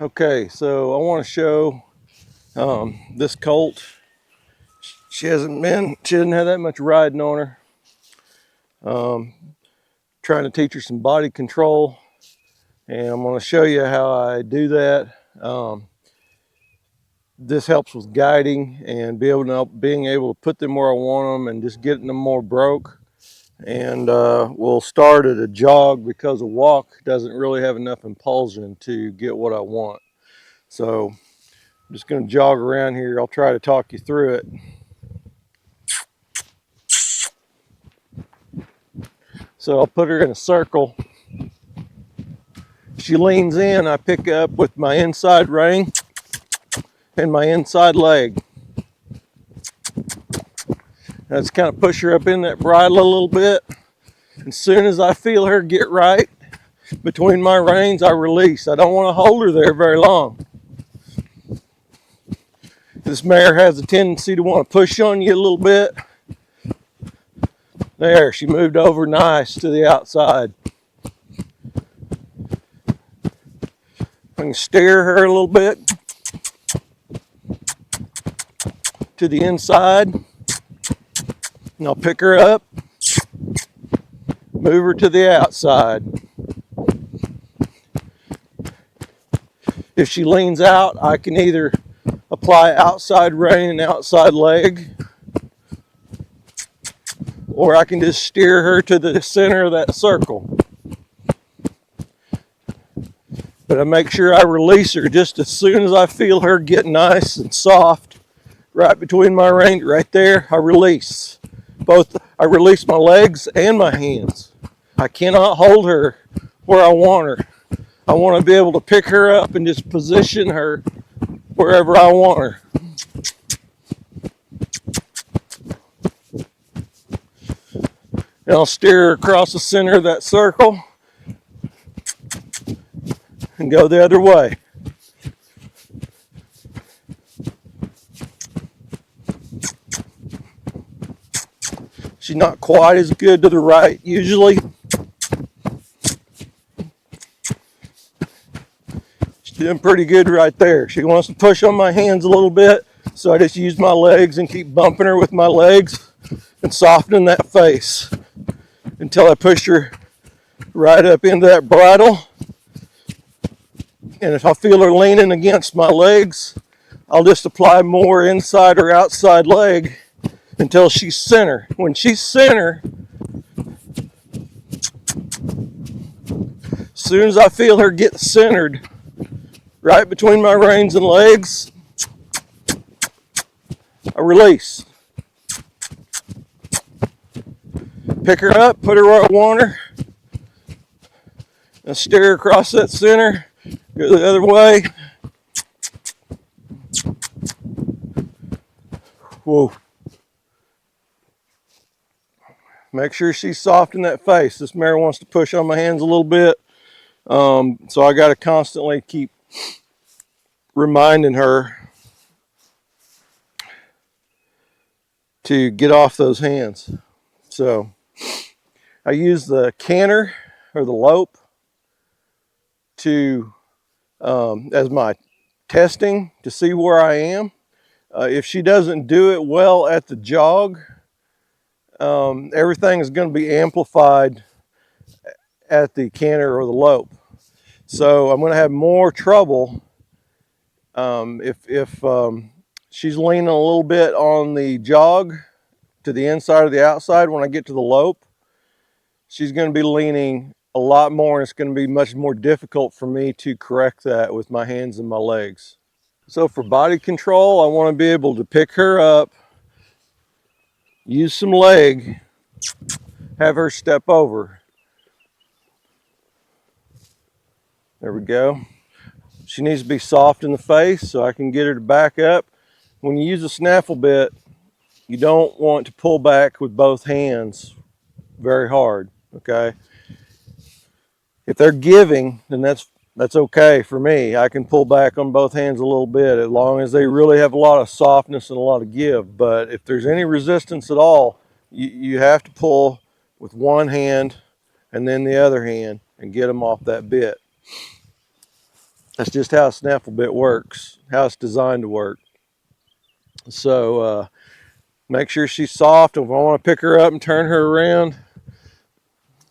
Okay, so I want to show this colt. She hasn't had that much riding on her. Trying to teach her some body control, and I'm going to show you how I do that. This helps with guiding and being able to put them where I want them and just getting them more broke. And we'll start at a jog because a walk doesn't really have enough impulsion to get what I want. So I'm just going to jog around here. I'll try to talk you through it. So I'll put her in a circle. She leans in, I pick up with my inside rein and my inside leg. Let's kind of push her up in that bridle a little bit. As soon as I feel her get right between my reins, I release. I don't want to hold her there very long. This mare has a tendency to want to push on you a little bit. There, she moved over nice to the outside. I can steer her a little bit to the inside, and I'll pick her up, move her to the outside. If she leans out, I can either apply outside rein and outside leg, or I can just steer her to the center of that circle. But I make sure I release her just as soon as I feel her get nice and soft. Right between my reins, right there, I release. I release my legs and my hands. I cannot hold her where I want her. I want to be able to pick her up and just position her wherever I want her. And I'll steer her across the center of that circle and go the other way. She's not quite as good to the right usually. She's doing pretty good right there. She wants to push on my hands a little bit, so I just use my legs and keep bumping her with my legs and softening that face until I push her right up into that bridle. And if I feel her leaning against my legs, I'll just apply more inside or outside leg until she's center. When she's center, as soon as I feel her get centered right between my reins and legs, I release. Pick her up, put her where I want her, and steer her across that center, go the other way. Whoa. Make sure she's soft in that face. This mare wants to push on my hands a little bit. So I got to constantly keep reminding her to get off those hands. So I use the canter or the lope to as my testing to see where I am. If she doesn't do it well at the jog, everything is going to be amplified at the canter or the lope. So I'm going to have more trouble if she's leaning a little bit on the jog to the inside or the outside. When I get to the lope, she's going to be leaning a lot more, and it's going to be much more difficult for me to correct that with my hands and my legs. So for body control, I want to be able to pick her up, use some leg, have her step over. There we go. She needs to be soft in the face so I can get her to back up. When you use a snaffle bit, you don't want to pull back with both hands very hard, okay? If they're giving, then that's okay for me. I can pull back on both hands a little bit as long as they really have a lot of softness and a lot of give. But if there's any resistance at all, you have to pull with one hand and then the other hand and get them off that bit. That's just how a snaffle bit works, how it's designed to work. So make sure she's soft. If I want to pick her up and turn her around,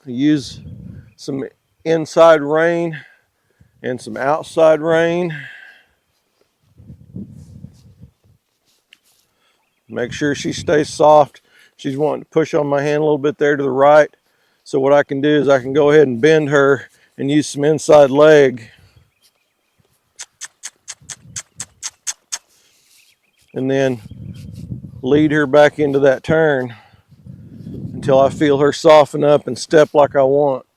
use some inside rein and some outside rein. Make sure she stays soft. She's wanting to push on my hand a little bit there to the right. So what I can do is I can go ahead and bend her and use some inside leg. And then lead her back into that turn until I feel her soften up and step like I want.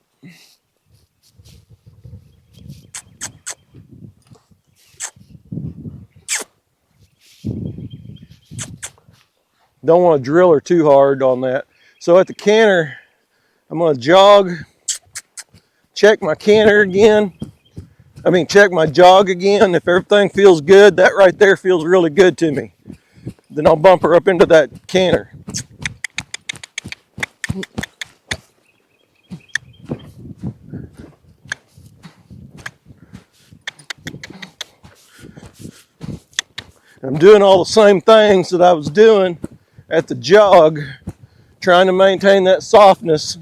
Don't want to drill her too hard on that. So at the canter, I'm going to jog, check my canter again. Check my jog again. If everything feels good, that right there feels really good to me. Then I'll bump her up into that canter. I'm doing all the same things that I was doing at the jog, trying to maintain that softness.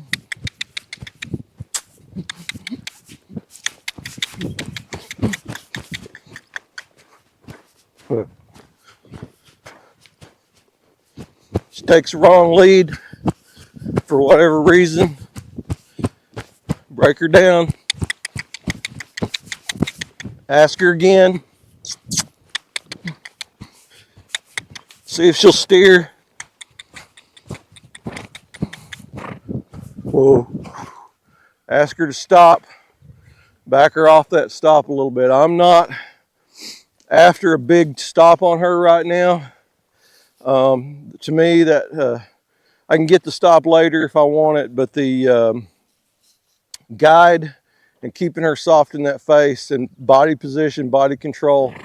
She takes the wrong lead for whatever reason. Break her down. Ask her again. See if she'll steer. Whoa. Ask her to stop. Back her off that stop a little bit. I'm not after a big stop on her right now. To me, that I can get the stop later if I want it, but the guide and keeping her soft in that face and body position, body control,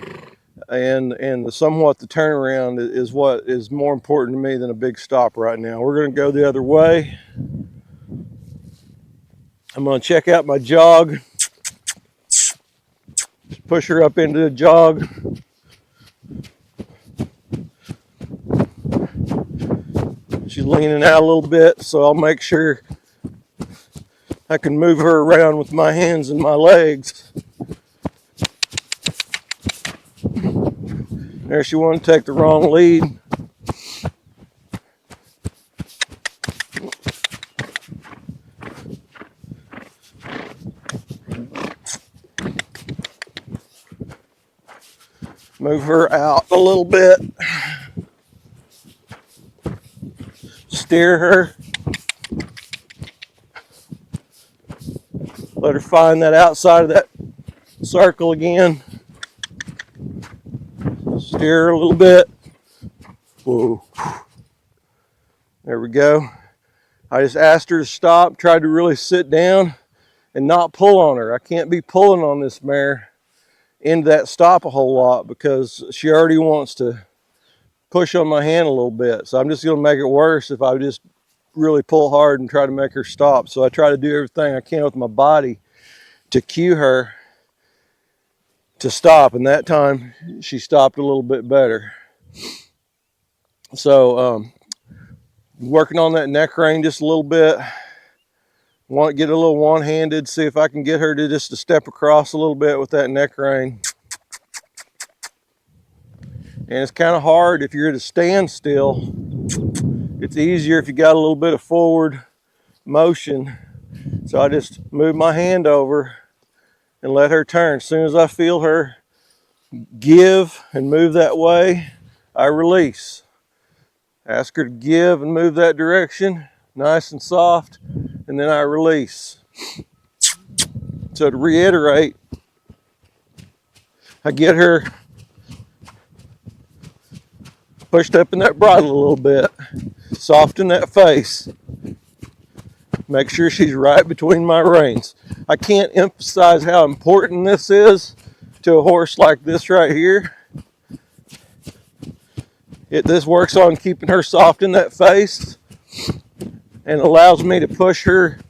and somewhat the turnaround is what is more important to me than a big stop right now. We're going to go the other way. I'm going to check out my jog. Push her up into the jog. She's leaning out a little bit, so I'll make sure I can move her around with my hands and my legs. There, she wanted to take the wrong lead. Move her out a little bit. Steer her. Let her find that outside of that circle again. Steer her a little bit. Whoa. There we go. I just asked her to stop, tried to really sit down and not pull on her. I can't be pulling on this mare into that stop a whole lot because she already wants to push on my hand a little bit. So I'm just going to make it worse if I just really pull hard and try to make her stop. So I try to do everything I can with my body to cue her to stop. And that time she stopped a little bit better. So working on that neck rein just a little bit. Want to get a little one-handed, see if I can get her to just to step across a little bit with that neck rein. And it's kind of hard if you're at a standstill. It's easier if you got a little bit of forward motion. So I just move my hand over and let her turn. As soon as I feel her give and move that way, I release. Ask her to give and move that direction, nice and soft, and then I release. So to reiterate, I get her pushed up in that bridle a little bit, soften that face, make sure she's right between my reins. I can't emphasize how important this is to a horse like this right here. This works on keeping her soft in that face and allows me to push her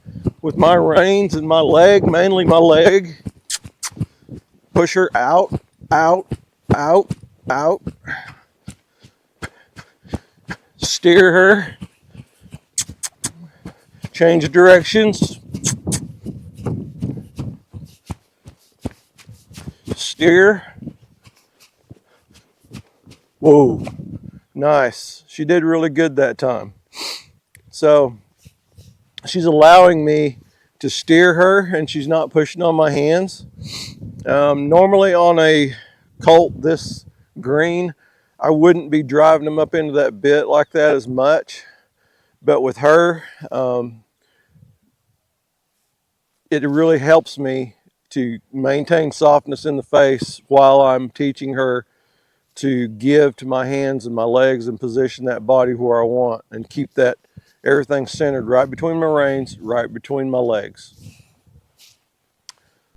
with my reins and my leg, mainly my leg. Push her out, out, out, out. Steer her. Change directions. Steer. Whoa, nice. She did really good that time. So she's allowing me to steer her and she's not pushing on my hands. Normally on a colt this green, I wouldn't be driving them up into that bit like that as much. But with her, it really helps me to maintain softness in the face while I'm teaching her to give to my hands and my legs and position that body where I want and keep that everything centered right between my reins, right between my legs.